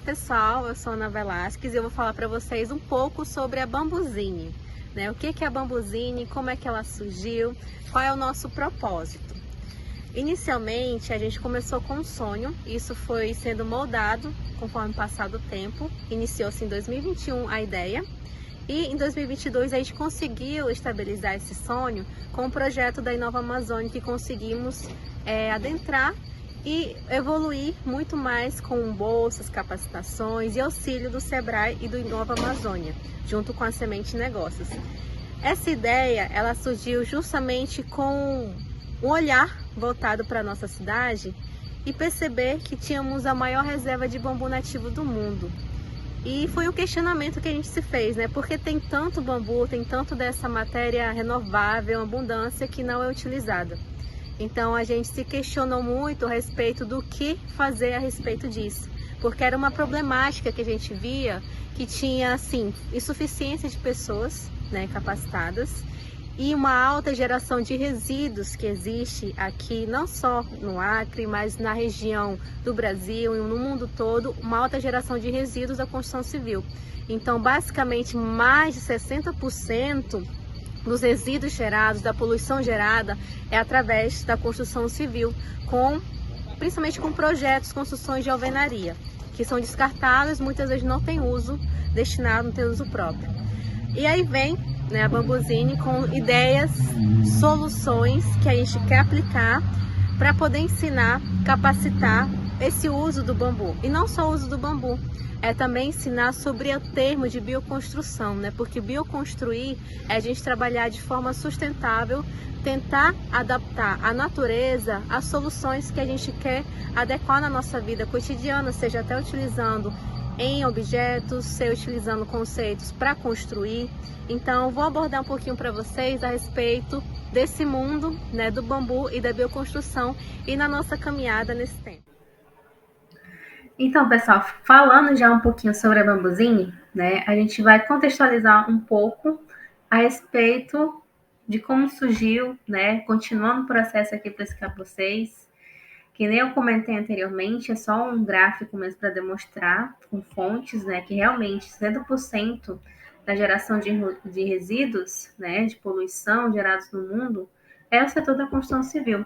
pessoal, eu sou Ana Velasquez e eu vou falar para vocês um pouco sobre a Bambuzine, né? O que é a Bambuzine, como é que ela surgiu, qual é o nosso propósito. Inicialmente a gente começou com um sonho, isso foi sendo moldado conforme passado o tempo, iniciou-se em 2021 a ideia e em 2022 a gente conseguiu estabilizar esse sonho com o projeto da Inova Amazônia que conseguimos adentrar e evoluir muito mais com bolsas, capacitações e auxílio do Sebrae e do Inova Amazônia, junto com a Semente Negócios. Essa ideia, ela surgiu justamente com um olhar voltado para a nossa cidade e perceber que tínhamos a maior reserva de bambu nativo do mundo. E foi um questionamento que a gente se fez, né? Porque tem tanto bambu, tem tanto dessa matéria renovável, abundância, que não é utilizada. Então a gente se questionou muito a respeito do que fazer a respeito disso, porque era uma problemática que a gente via que tinha assim insuficiência de pessoas, né, capacitadas e uma alta geração de resíduos que existe aqui, não só no Acre, mas na região do Brasil e no mundo todo, uma alta geração de resíduos da construção civil. Então, basicamente, mais de 60% dos resíduos gerados, da poluição gerada, é através da construção civil, principalmente com projetos, construções de alvenaria, que são descartáveis, muitas vezes não tem uso destinado, não tem uso próprio. E aí vem, né, a Bambuzine com ideias, soluções que a gente quer aplicar para poder ensinar, capacitar esse uso do bambu. E não só o uso do bambu, é também ensinar sobre o termo de bioconstrução, né? Porque bioconstruir é a gente trabalhar de forma sustentável, tentar adaptar a natureza às soluções que a gente quer adequar na nossa vida cotidiana, seja até utilizando em objetos, seja utilizando conceitos para construir. Então, vou abordar um pouquinho para vocês a respeito desse mundo, né, do bambu e da bioconstrução e na nossa caminhada nesse tempo. Então, pessoal, falando já um pouquinho sobre a Bambuzine, né, a gente vai contextualizar um pouco a respeito de como surgiu, né, continuando o processo aqui para explicar para vocês, que nem eu comentei anteriormente, é só um gráfico mesmo para demonstrar com fontes, né, que realmente 60% da geração de resíduos, né, de poluição gerados no mundo é o setor da construção civil.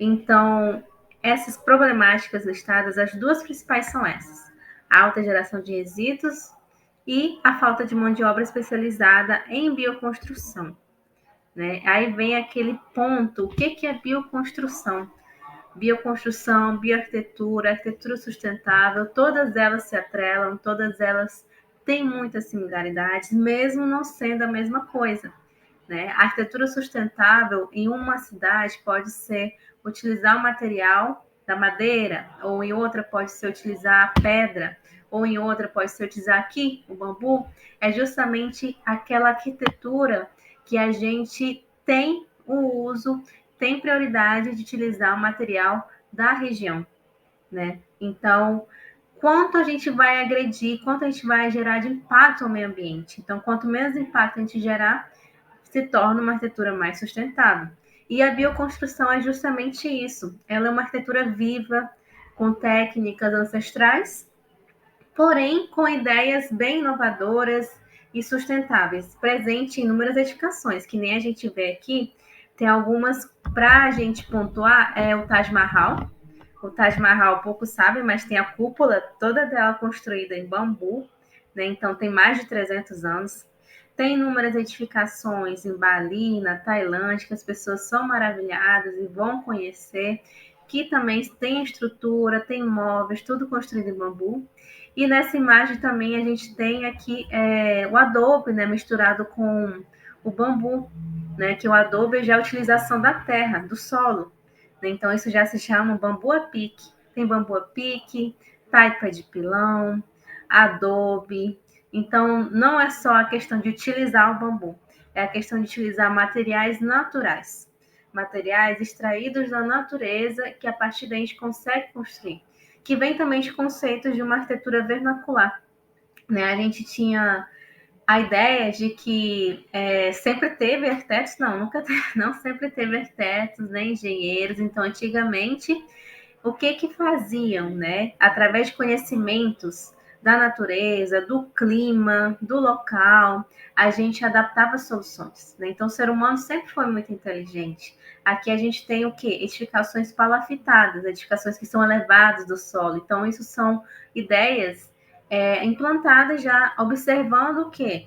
Então, essas problemáticas listadas, as duas principais são essas: a alta geração de resíduos e a falta de mão de obra especializada em bioconstrução. Né? Aí vem aquele ponto: o que é bioconstrução? Bioconstrução, bioarquitetura, arquitetura sustentável, todas elas se atrelam, todas elas têm muitas similaridades, mesmo não sendo a mesma coisa. Né? A arquitetura sustentável em uma cidade pode ser utilizar o material da madeira, ou em outra pode ser utilizar a pedra, ou em outra pode ser utilizar aqui o bambu. É justamente aquela arquitetura que a gente tem o uso, tem prioridade de utilizar o material da região, né? Então, quanto a gente vai agredir, quanto a gente vai gerar de impacto ao meio ambiente. Então, quanto menos impacto a gente gerar, se torna uma arquitetura mais sustentável. E a bioconstrução é justamente isso. Ela é uma arquitetura viva, com técnicas ancestrais, porém com ideias bem inovadoras e sustentáveis, presente em inúmeras edificações, que nem a gente vê aqui. Tem algumas para a gente pontuar, é o Taj Mahal. O Taj Mahal, poucos sabem, mas tem a cúpula toda dela construída em bambu, né? Então tem mais de 300 anos. Tem inúmeras edificações em Bali, na Tailândia, que as pessoas são maravilhadas e vão conhecer, que também tem estrutura, tem móveis, tudo construído em bambu. E nessa imagem também a gente tem aqui o adobe, né, misturado com o bambu, né, que o adobe já é a utilização da terra, do solo. Né? Então isso já se chama bambu a pique. Tem bambu a pique, taipa de pilão, adobe. Então não é só a questão de utilizar o bambu, é a questão de utilizar materiais naturais. Materiais extraídos da natureza que a partir daí a gente consegue construir, que vem também de conceitos de uma arquitetura vernacular. Né? A gente tinha a ideia de que sempre teve arquitetos, não sempre teve arquitetos, nem engenheiros. Então, antigamente, o que faziam, né? Através de conhecimentos da natureza, do clima, do local, a gente adaptava soluções, né? Então, o ser humano sempre foi muito inteligente. Aqui a gente tem o quê? Edificações palafitadas, edificações que são elevadas do solo. Então, isso são ideias implantadas já observando o quê?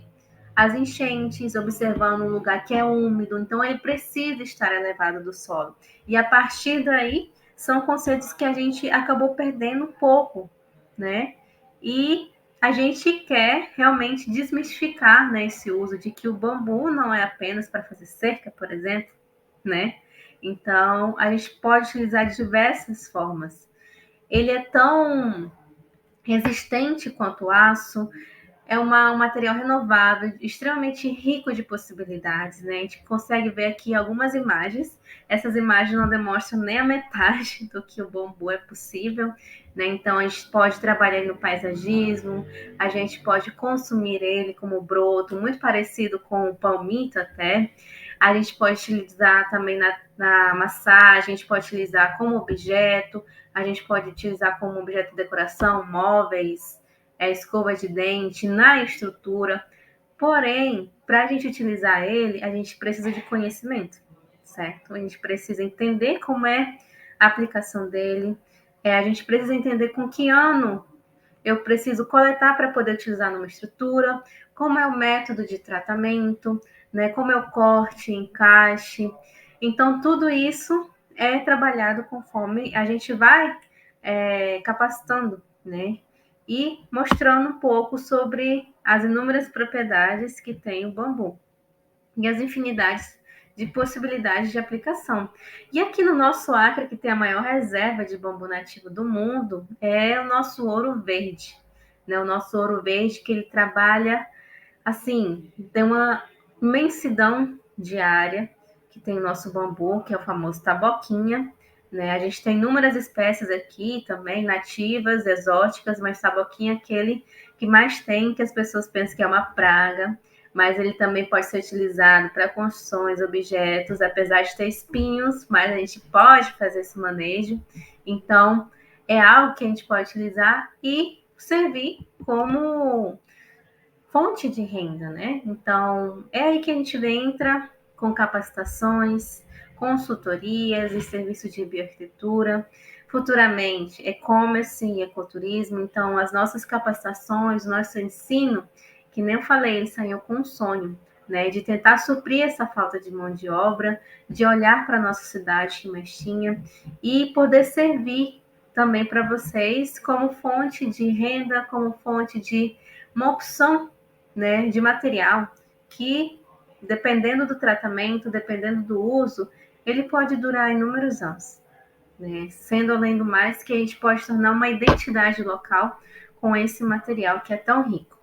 As enchentes, observando um lugar que é úmido, então ele precisa estar elevado do solo. E a partir daí, são conceitos que a gente acabou perdendo um pouco, né? E a gente quer realmente desmistificar, né, esse uso de que o bambu não é apenas para fazer cerca, por exemplo, né? Então, a gente pode utilizar de diversas formas. Ele é tão resistente quanto o aço, é um material renovável, extremamente rico de possibilidades, né? A gente consegue ver aqui algumas imagens. Essas imagens não demonstram nem a metade do que o bambu é possível, né? Então, a gente pode trabalhar no paisagismo, a gente pode consumir ele como broto, muito parecido com o palmito até. A gente pode utilizar também na massagem, a gente pode utilizar como objeto, a gente pode utilizar como objeto de decoração, móveis, escova de dente, na estrutura. Porém, para a gente utilizar ele, a gente precisa de conhecimento, certo? A gente precisa entender como é a aplicação dele, a gente precisa entender com que ano eu preciso coletar para poder utilizar numa estrutura, como é o método de tratamento, né? Como é o corte, encaixe. Então, tudo isso é trabalhado conforme a gente vai capacitando, né? E mostrando um pouco sobre as inúmeras propriedades que tem o bambu e as infinidades de possibilidades de aplicação. E aqui no nosso Acre, que tem a maior reserva de bambu nativo do mundo, é o nosso ouro verde, né? O nosso ouro verde que ele trabalha assim, tem uma imensidão de área que tem o nosso bambu, que é o famoso taboquinha, né? A gente tem inúmeras espécies aqui também, nativas, exóticas, mas taboquinha é aquele que mais tem, que as pessoas pensam que é uma praga, mas ele também pode ser utilizado para construções, objetos, apesar de ter espinhos, mas a gente pode fazer esse manejo. Então, é algo que a gente pode utilizar e servir como fonte de renda, né? Então, é aí que a gente entra com capacitações, consultorias e serviços de bioarquitetura, futuramente e-commerce e ecoturismo. Então, as nossas capacitações, nosso ensino, que nem eu falei, ele saiu com um sonho, né? De tentar suprir essa falta de mão de obra, de olhar para a nossa cidade que mais tinha e poder servir também para vocês como fonte de renda, como fonte de uma opção, né, de material que, dependendo do tratamento, dependendo do uso, ele pode durar inúmeros anos, né? Sendo além do mais que a gente pode tornar uma identidade local com esse material que é tão rico.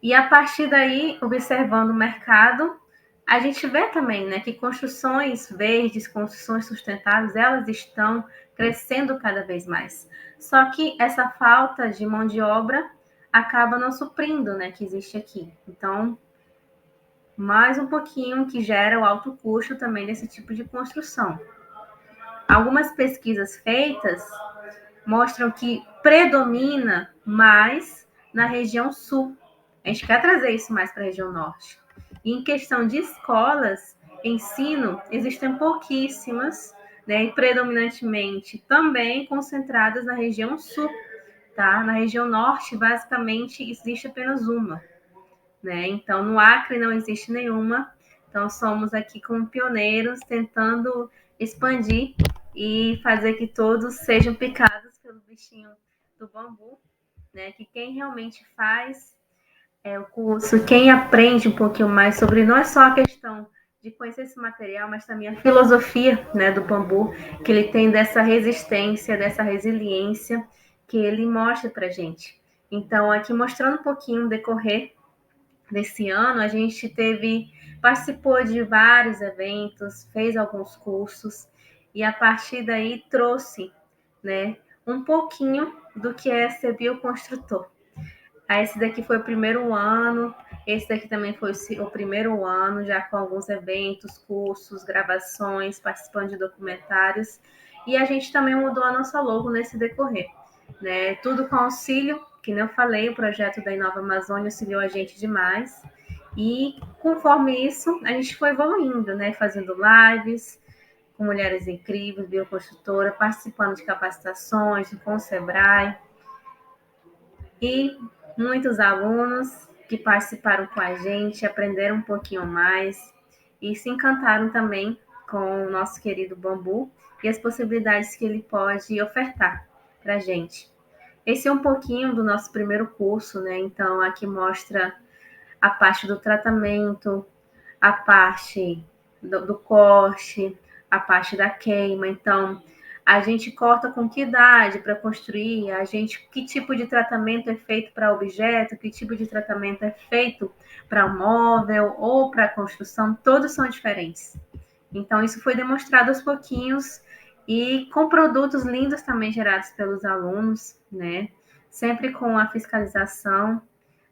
E a partir daí, observando o mercado, a gente vê também, né, que construções verdes, construções sustentáveis, elas estão crescendo cada vez mais. Só que essa falta de mão de obra acaba não suprindo, né, que existe aqui. Então, mais um pouquinho que gera o alto custo também desse tipo de construção. Algumas pesquisas feitas mostram que predomina mais na região sul. A gente quer trazer isso mais para a região norte. E em questão de escolas, ensino, existem pouquíssimas, né, e predominantemente também concentradas na região sul. Tá? Na região norte, basicamente, existe apenas uma, né? Então, no Acre não existe nenhuma. Então, somos aqui como pioneiros, tentando expandir e fazer que todos sejam picados pelo bichinho do bambu, né? Que quem realmente faz o curso, quem aprende um pouquinho mais sobre, não é só a questão de conhecer esse material, mas também a filosofia, né, do bambu, que ele tem dessa resistência, dessa resiliência, que ele mostra para gente. Então, aqui mostrando um pouquinho o decorrer desse ano, a gente participou de vários eventos, fez alguns cursos, e a partir daí trouxe, né, um pouquinho do que é ser bioconstrutor. Esse daqui foi o primeiro ano, esse daqui também foi o primeiro ano, já com alguns eventos, cursos, gravações, participando de documentários. E a gente também mudou a nossa logo nesse decorrer, né? Tudo com auxílio que nem eu falei, o projeto da Inova Amazônia auxiliou a gente demais. E conforme isso, a gente foi evoluindo, né? Fazendo lives com mulheres incríveis, bioconstrutora, participando de capacitações com o Sebrae. E muitos alunos que participaram com a gente, aprenderam um pouquinho mais e se encantaram também com o nosso querido bambu e as possibilidades que ele pode ofertar para a gente. Esse é um pouquinho do nosso primeiro curso, né? Então, aqui mostra a parte do tratamento, a parte do corte, a parte da queima. Então, a gente corta com que idade para construir, que tipo de tratamento é feito para objeto, que tipo de tratamento é feito para o móvel ou para a construção, todos são diferentes. Então, isso foi demonstrado aos pouquinhos e com produtos lindos também gerados pelos alunos, né? Sempre com a fiscalização,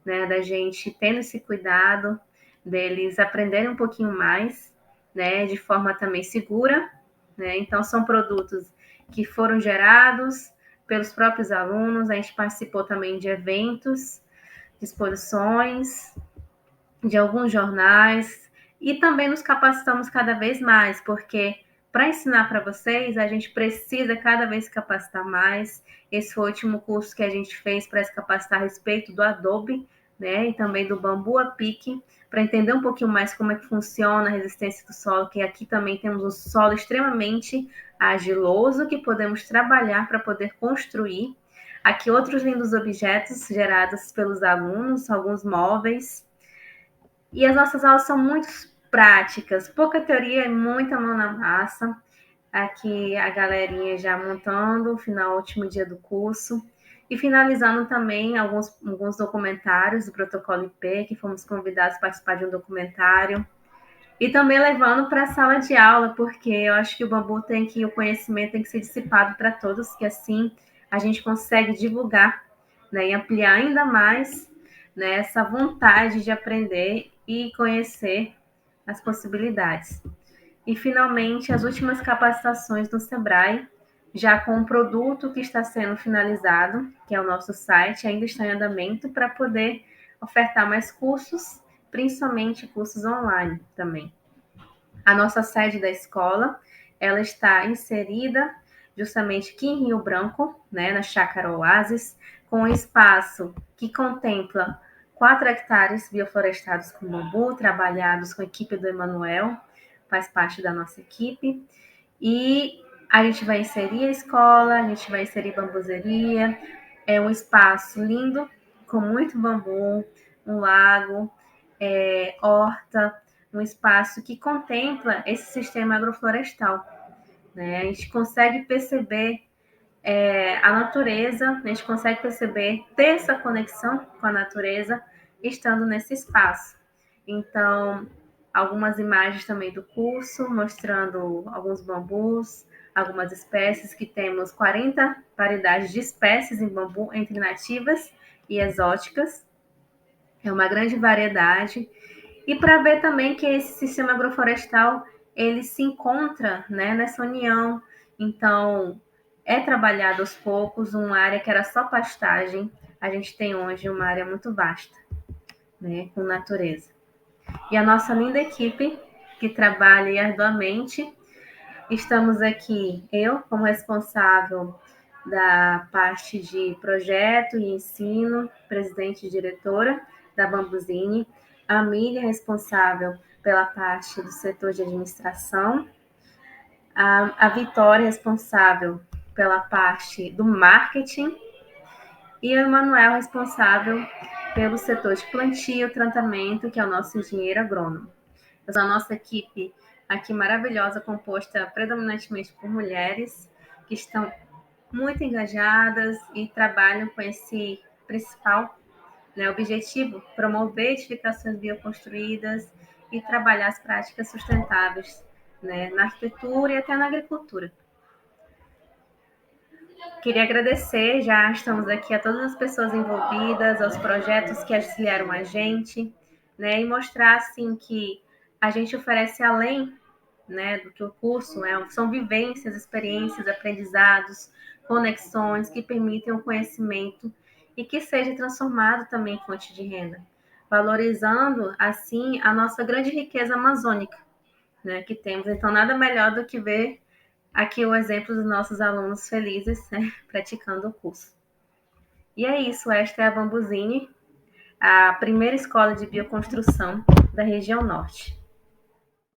né, da gente tendo esse cuidado deles aprenderem um pouquinho mais, né, de forma também segura, né? Então são produtos que foram gerados pelos próprios alunos. A gente participou também de eventos, de exposições, de alguns jornais e também nos capacitamos cada vez mais, porque para ensinar para vocês, a gente precisa cada vez se capacitar mais. Esse foi o último curso que a gente fez para se capacitar a respeito do Adobe, né? E também do Bambu a Pique, para entender um pouquinho mais como é que funciona a resistência do solo, que aqui também temos um solo extremamente argiloso que podemos trabalhar para poder construir. Aqui outros lindos objetos gerados pelos alunos, alguns móveis. E as nossas aulas são muito práticas, pouca teoria e muita mão na massa. Aqui a galerinha já montando o final, último dia do curso. E finalizando também alguns documentários do Protocolo IP, que fomos convidados a participar de um documentário. E também levando para a sala de aula, porque eu acho que o conhecimento tem que ser dissipado para todos, que assim a gente consegue divulgar, né, e ampliar ainda mais, né, essa vontade de aprender e conhecer as possibilidades. E, finalmente, as últimas capacitações do Sebrae, já com um produto que está sendo finalizado, que é o nosso site, ainda está em andamento, para poder ofertar mais cursos, principalmente cursos online também. A nossa sede da escola, ela está inserida justamente aqui em Rio Branco, né, na Chácara Oasis, com um espaço que contempla 4 hectares bioflorestados com bambu, trabalhados com a equipe do Emanuel, faz parte da nossa equipe. E a gente vai inserir a escola, a gente vai inserir bambuzeria. É um espaço lindo, com muito bambu, um lago, horta, um espaço que contempla esse sistema agroflorestal, né? A gente consegue perceber a natureza, a gente consegue perceber, ter essa conexão com a natureza estando nesse espaço. Então, algumas imagens também do curso, mostrando alguns bambus, algumas espécies, que temos 40 variedades de espécies em bambu, entre nativas e exóticas. É uma grande variedade. E para ver também que esse sistema agroflorestal, ele se encontra, né, nessa união. Então, é trabalhado aos poucos, uma área que era só pastagem, a gente tem hoje uma área muito vasta, né, com natureza. E a nossa linda equipe, que trabalha arduamente, estamos aqui, eu como responsável da parte de projeto e ensino, presidente e diretora da Bambuzine, a Mília responsável pela parte do setor de administração, a Vitória responsável pela parte do marketing e o Emanuel responsável pelo setor de plantio, tratamento, que é o nosso engenheiro agrônomo. A nossa equipe aqui maravilhosa, composta predominantemente por mulheres que estão muito engajadas e trabalham com esse principal, né, objetivo: promover edificações bioconstruídas e trabalhar as práticas sustentáveis, né, na arquitetura e até na agricultura. Queria agradecer, já estamos aqui, a todas as pessoas envolvidas, aos projetos que auxiliaram a gente, né, e mostrar assim que a gente oferece além, né, do que o curso são vivências, experiências, aprendizados, conexões que permitem o conhecimento e que seja transformado também em fonte de renda, valorizando, assim, a nossa grande riqueza amazônica, né, que temos. Então, nada melhor do que ver aqui o exemplo dos nossos alunos felizes, né, praticando o curso. E é isso, esta é a Bambuzine, a primeira escola de bioconstrução da região norte.